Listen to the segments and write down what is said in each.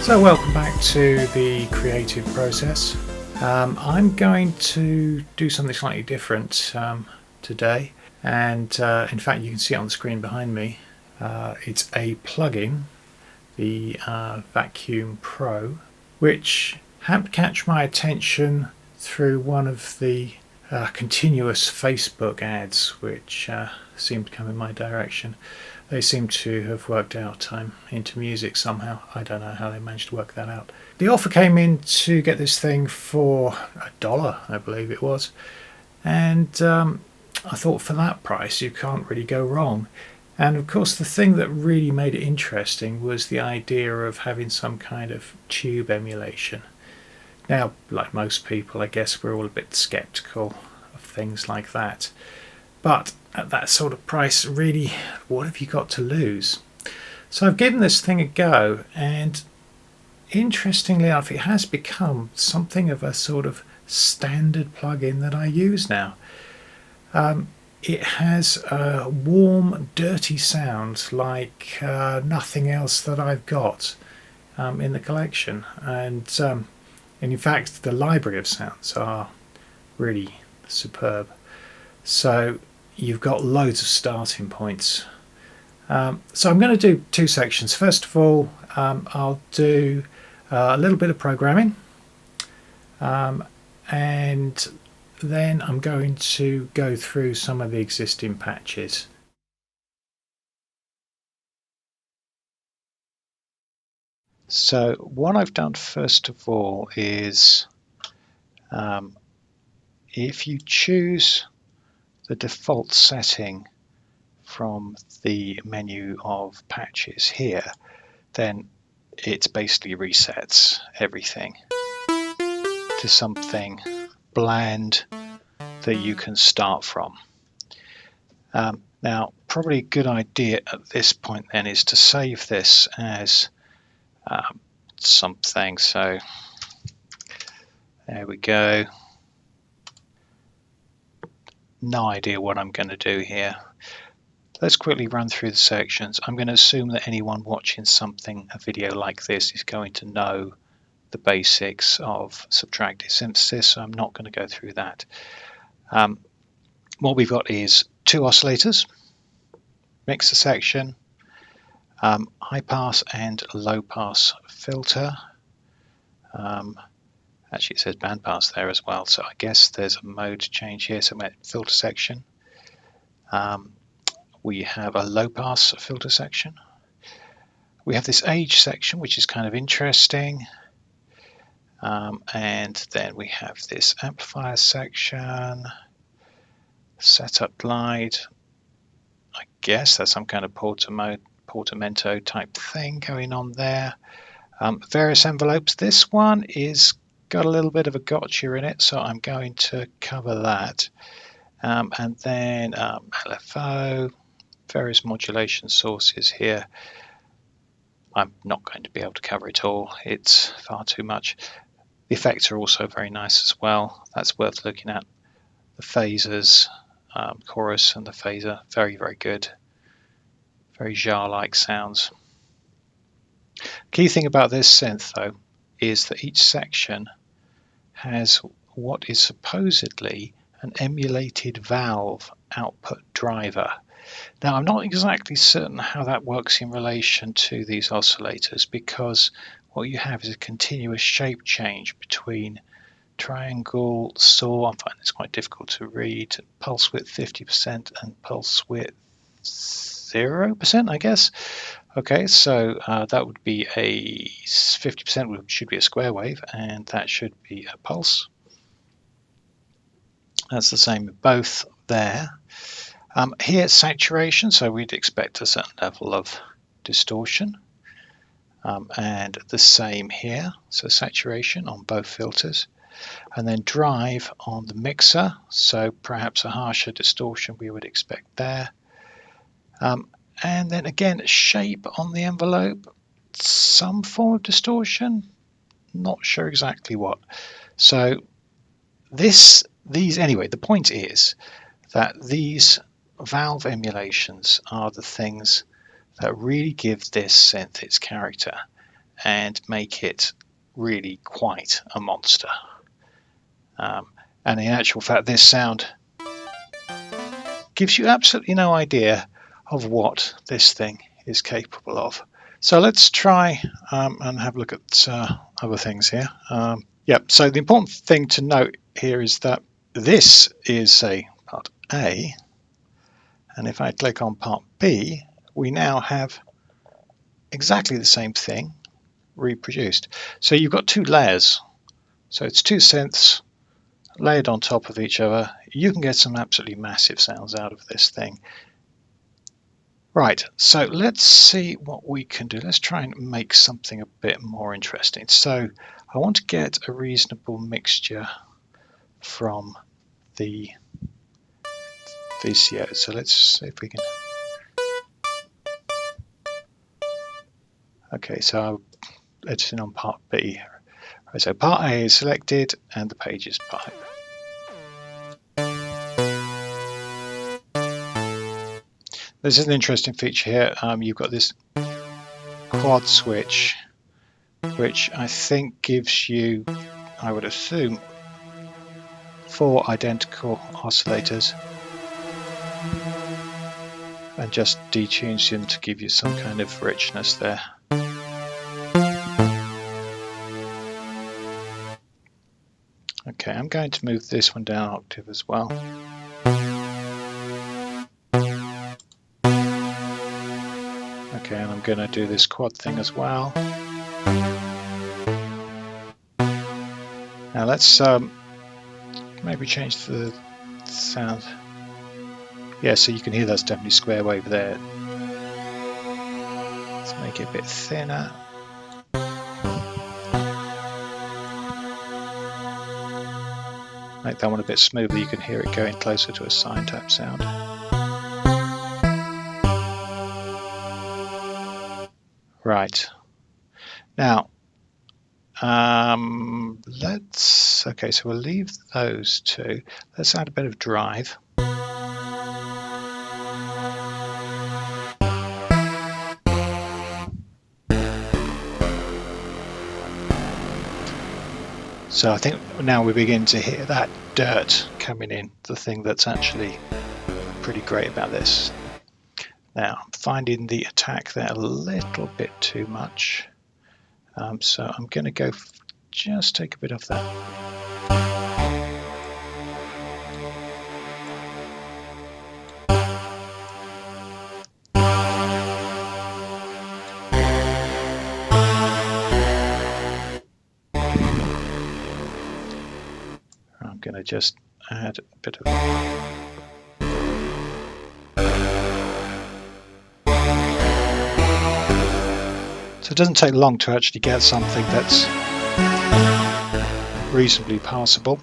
So welcome back to the creative process. I'm going to do something slightly different today, and in fact you can see it on the screen behind me. It's a plugin, the Vacuum Pro, which happened to catch my attention through one of the continuous Facebook ads which seemed to come in my direction. They seem to have worked out I'm into music somehow. I don't know how they managed to work that out. The offer came in to get this thing for $1, I believe it was, and I thought for that price you can't really go wrong. And of course the thing that really made it interesting was the idea of having some kind of tube emulation. Now, like most people, I guess we're all a bit skeptical of things like that. But at that sort of price, really, what have you got to lose? So I've given this thing a go, and interestingly enough, it has become something of a sort of standard plugin that I use now. It has a warm, dirty sound like nothing else that I've got in the collection. And in fact, the library of sounds are really superb. So you've got loads of starting points. So I'm going to do two sections. First of all, I'll do a little bit of programming, and then I'm going to go through some of the existing patches. So what I've done first of all is if you choose the default setting from the menu of patches here, then it basically resets everything to something bland that you can start from. Now, probably a good idea at this point then is to save this as something. So there we go. No idea what I'm going to do here. Let's quickly run through the sections. I'm going to assume that anyone watching a video like this is going to know the basics of subtractive synthesis, so I'm not going to go through that. What we've got is two oscillators, mixer section, high pass and low pass filter. Actually, it says bandpass there as well, so I guess there's a mode change here. So filter section. We have a low pass filter section. We have this age section, which is kind of interesting. And then we have this amplifier section, setup glide. I guess there's some kind of portamento type thing going on there. Various envelopes. This one is got a little bit of a gotcha in it, so I'm going to cover that. And then LFO, various modulation sources here. I'm not going to be able to cover it all. It's far too much. The effects are also very nice as well. That's worth looking at. The phasers, chorus and the phaser, very, very good. Very jar-like sounds. Key thing about this synth, though, is that each section has what is supposedly an emulated valve output driver. Now, I'm not exactly certain how that works in relation to these oscillators, because what you have is a continuous shape change between triangle, saw, I find this quite difficult to read, pulse width 50% and pulse width 0%, I guess. Okay, so that would be a 50% should be a square wave, and that should be a pulse. That's the same with both there. Here, saturation, so we'd expect a certain level of distortion. And the same here, so saturation on both filters. And then drive on the mixer, so perhaps a harsher distortion we would expect there. And then again, shape on the envelope, some form of distortion, not sure exactly what. So anyway, the point is that these valve emulations are the things that really give this synth its character. and make it really quite a monster. And in actual fact, this sound gives you absolutely no idea of what this thing is capable of. So let's try and have a look at other things here. So the important thing to note here is that this is, say, part A, and if I click on part B, we now have exactly the same thing reproduced. So you've got two layers. So it's two synths layered on top of each other. You can get some absolutely massive sounds out of this thing. Right, so let's see what we can do. Let's try and make something a bit more interesting. So I want to get a reasonable mixture from the VCO. So let's see if we can. Okay, so I'll let in on part B. Right, so part A is selected and the page is pipe. This is an interesting feature here. You've got this quad switch, which I think gives you, I would assume, 4 identical oscillators, and just detunes them to give you some kind of richness there. Okay, I'm going to move this one down an octave as well. Okay, and I'm going to do this quad thing as well. Now let's maybe change the sound. Yeah, so you can hear that's definitely square wave there. Let's make it a bit thinner. Make that one a bit smoother. You can hear it going closer to a sine type sound. Right. Now, okay, so we'll leave those two. Let's add a bit of drive. So I think now we begin to hear that dirt coming in, the thing that's actually pretty great about this. Now, I'm finding the attack there a little bit too much. So I'm going to go just take a bit of that. I'm going to just add a bit of. So it doesn't take long to actually get something that's reasonably passable.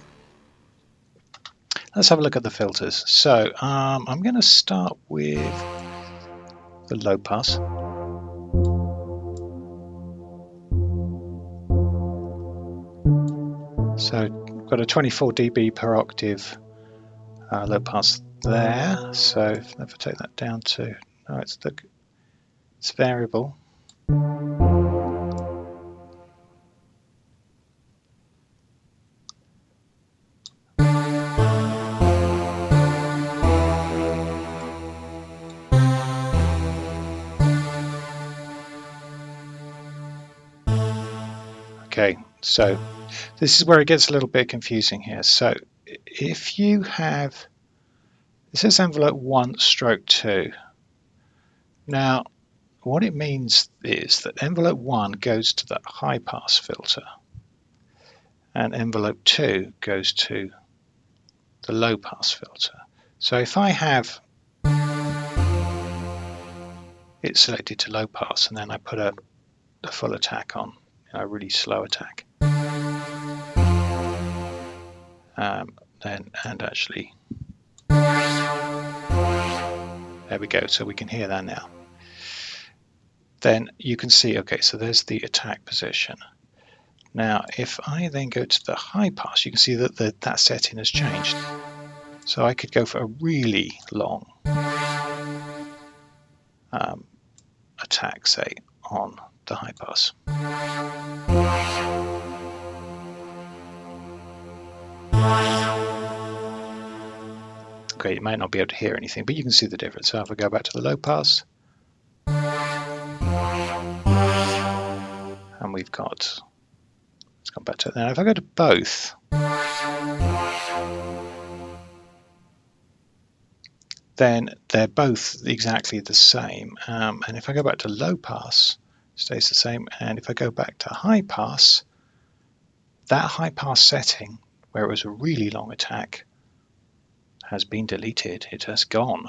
Let's have a look at the filters. So I'm going to start with the low pass. So I've got a 24 dB per octave low pass there. So if I take that down to, no, it's variable. Okay, so this is where it gets a little bit confusing here. So if you have, it says envelope 1/2. Now, what it means is that envelope 1 goes to the high pass filter and envelope 2 goes to the low pass filter. So if I have it selected to low pass and then I put a full attack on, a really slow attack, and actually there we go, so we can hear that now. Then you can see, okay, so there's the attack position. Now if I then go to the high pass, you can see that that setting has changed. So I could go for a really long attack, say on the high pass. Okay, you might not be able to hear anything, but you can see the difference. So if I go back to the low pass, and we've got, let's go back to it now. If I go to both, then they're both exactly the same. And if I go back to low pass, it stays the same. And if I go back to high pass, that high pass setting, where it was a really long attack, has been deleted. It has gone.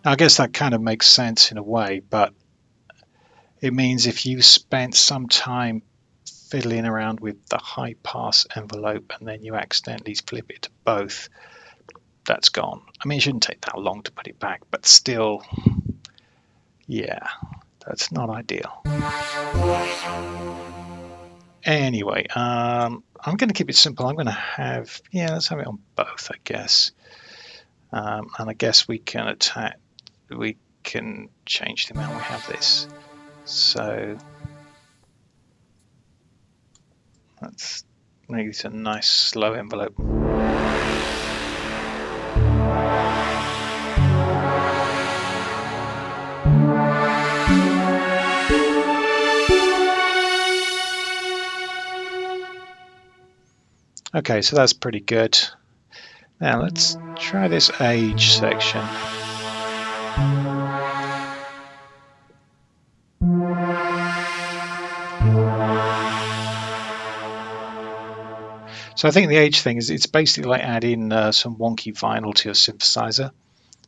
Now, I guess that kind of makes sense in a way, but it means if you spent some time fiddling around with the high pass envelope and then you accidentally flip it to both, that's gone. I mean, it shouldn't take that long to put it back, but still, yeah, that's not ideal. Anyway, I'm going to keep it simple. I'm going to have, let's have it on both, I guess. And I guess we can change the amount we have this. So let's make this a nice slow envelope. Okay, so that's pretty good. Now let's try this age section. So I think the age thing is it's basically like adding some wonky vinyl to your synthesizer.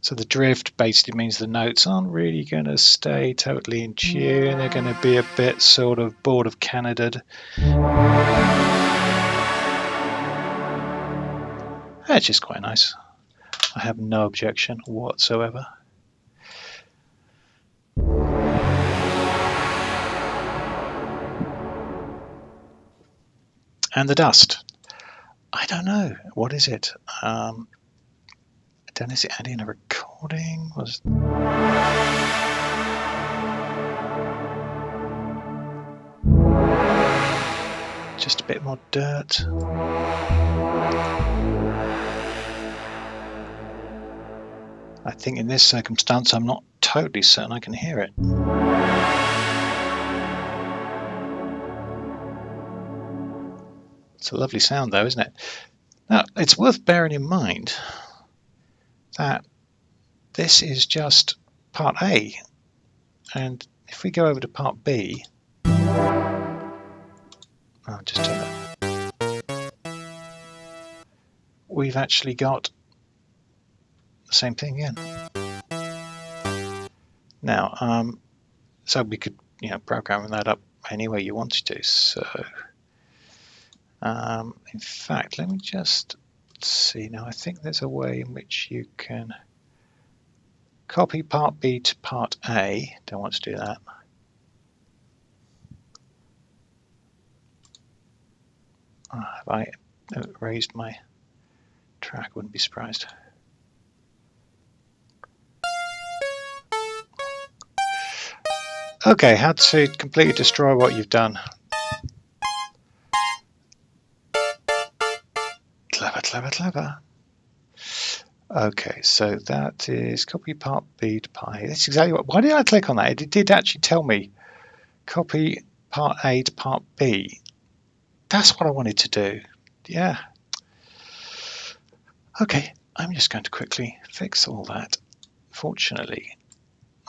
So the drift basically means the notes aren't really going to stay totally in tune. They're going to be a bit sort of board of Canada. That's just quite nice. I have no objection whatsoever. And the dust. I don't know. What is it? I don't know. Is it adding a recording? Just a bit more dirt. I think in this circumstance, I'm not totally certain I can hear it. It's a lovely sound though, isn't it? Now, it's worth bearing in mind that this is just part A. And if we go over to part B, I'll just turn that. We've actually got the same thing again. Now, so we could, program that up any way you wanted to. So, in fact, let me just see. Now, I think there's a way in which you can copy part B to part A. Don't want to do that. If I raised my track, wouldn't be surprised. Okay, how to completely destroy what you've done. Clever, clever, clever. Okay, so that is copy part B to part A. That's exactly what. Why did I click on that? It did actually tell me copy part A to part B. That's what I wanted to do. Yeah. Okay, I'm just going to quickly fix all that. Fortunately,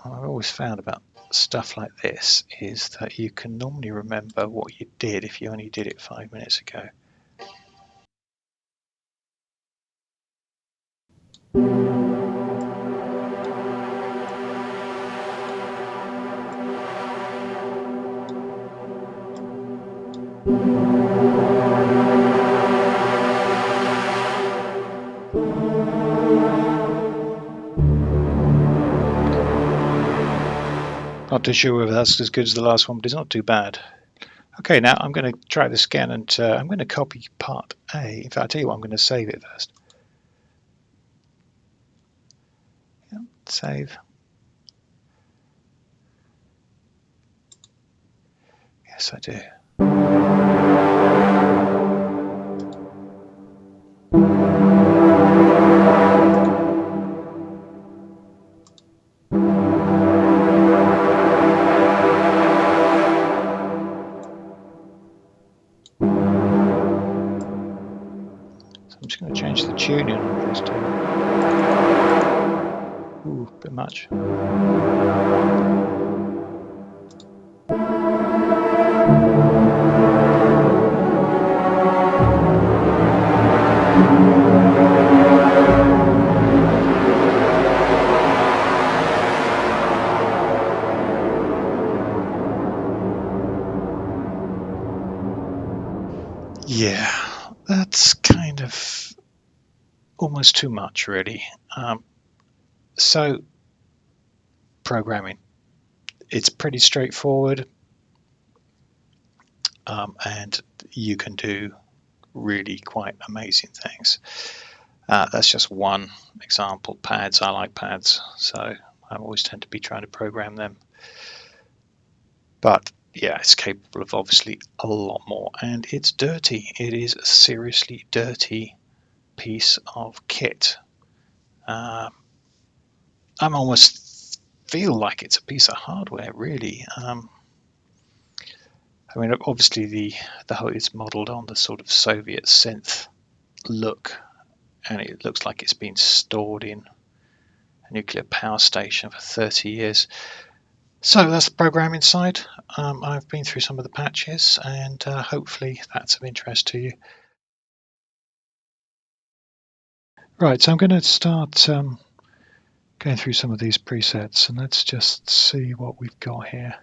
what I've always found about stuff like this is that you can normally remember what you did if you only did it 5 minutes ago. Not too sure whether that's as good as the last one, but it's not too bad. Okay, now I'm going to try this again, and I'm going to copy part A. In fact, I'll tell you what, I'm going to save it first. Yep, save. Yes, I do. I'm just going to change the tuning on this too. Ooh, a bit much. Yeah, that's kind of almost too much, really. So, programming, it's pretty straightforward, and you can do really quite amazing things. That's just one example. Pads, I like pads, so I always tend to be trying to program them. But yeah, it's capable of obviously a lot more, and it's dirty. It is a seriously dirty piece of kit. I'm almost feel like it's a piece of hardware, really. I mean, obviously the whole is modelled on the sort of Soviet synth look, and it looks like it's been stored in a nuclear power station for 30 years. So that's the programming side. I've been through some of the patches, and hopefully that's of interest to you. Right, so I'm going to start going through some of these presets, and let's just see what we've got here.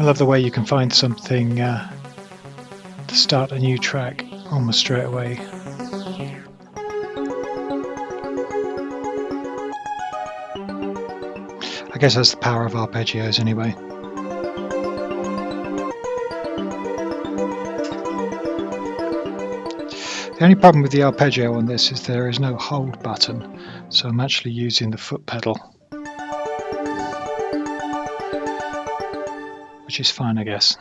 I love the way you can find something to start a new track almost straight away. I guess that's the power of arpeggios anyway. The only problem with the arpeggio on this is there is no hold button, so I'm actually using the foot pedal, which is fine, I guess.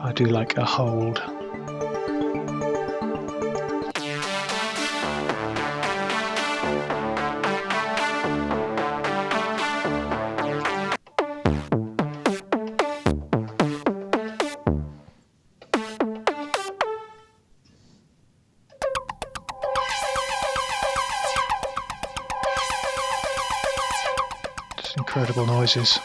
I do like a hold. Just incredible noises.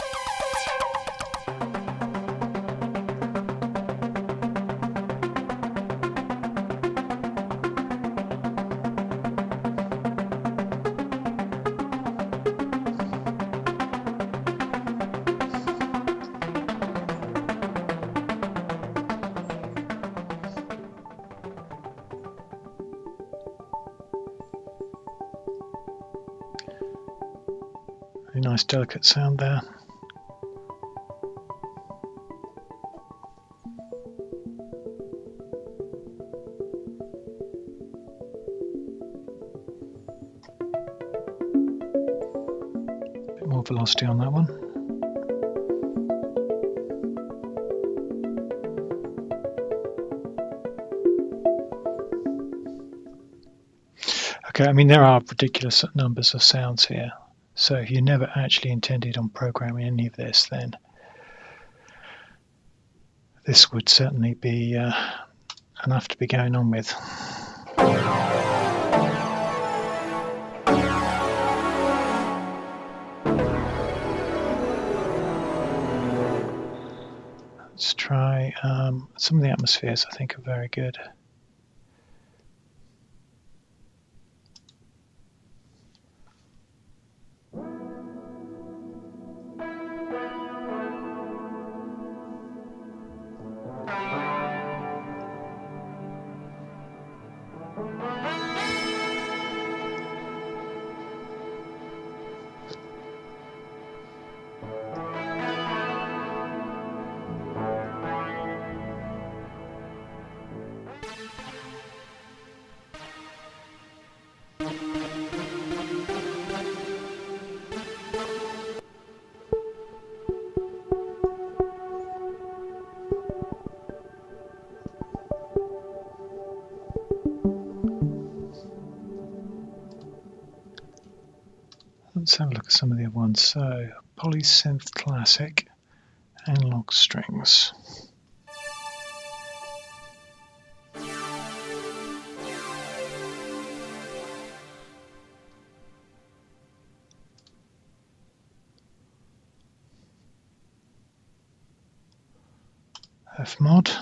Very nice delicate sound there. Bit more velocity on that one. Okay, I mean there are ridiculous numbers of sounds here. So if you never actually intended on programming any of this, then this would certainly be enough to be going on with. Let's try some of the atmospheres. I think are very good. Let's have a look at some of the other ones. So, Synth Classic, analog strings. F mod.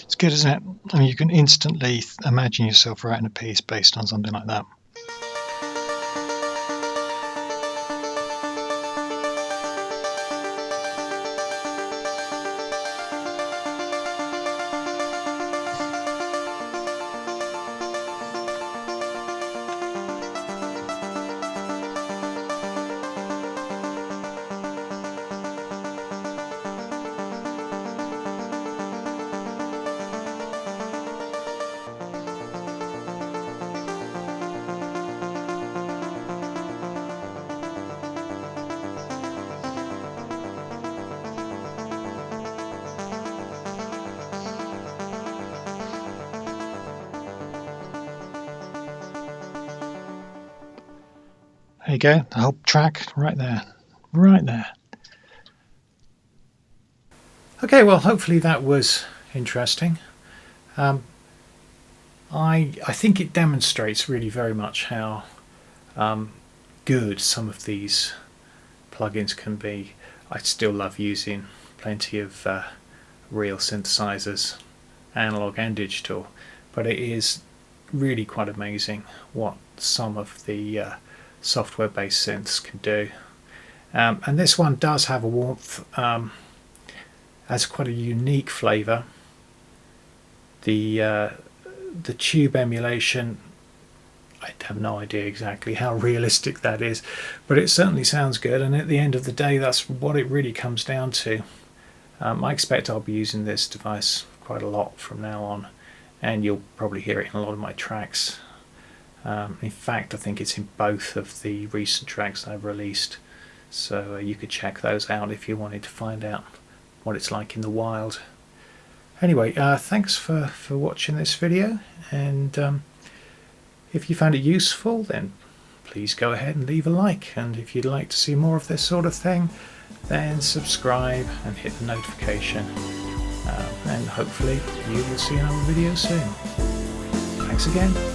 It's good, isn't it? I mean, you can instantly imagine yourself writing a piece based on something like that. There you go, the whole track right there, right there. Okay, well, hopefully that was interesting. I think it demonstrates really very much how good some of these plugins can be. I still love using plenty of real synthesizers, analog and digital, but it is really quite amazing what some of the software-based synths can do. And this one does have a warmth, has quite a unique flavour. The tube emulation, I have no idea exactly how realistic that is, but it certainly sounds good, and at the end of the day that's what it really comes down to. I expect I'll be using this device quite a lot from now on, and you'll probably hear it in a lot of my tracks. In fact, I think it's in both of the recent tracks I've released, so you could check those out if you wanted to find out what it's like in the wild. Anyway, thanks for watching this video, and if you found it useful, then please go ahead and leave a like, and if you'd like to see more of this sort of thing, then subscribe and hit the notification, and hopefully you will see another video soon. Thanks again.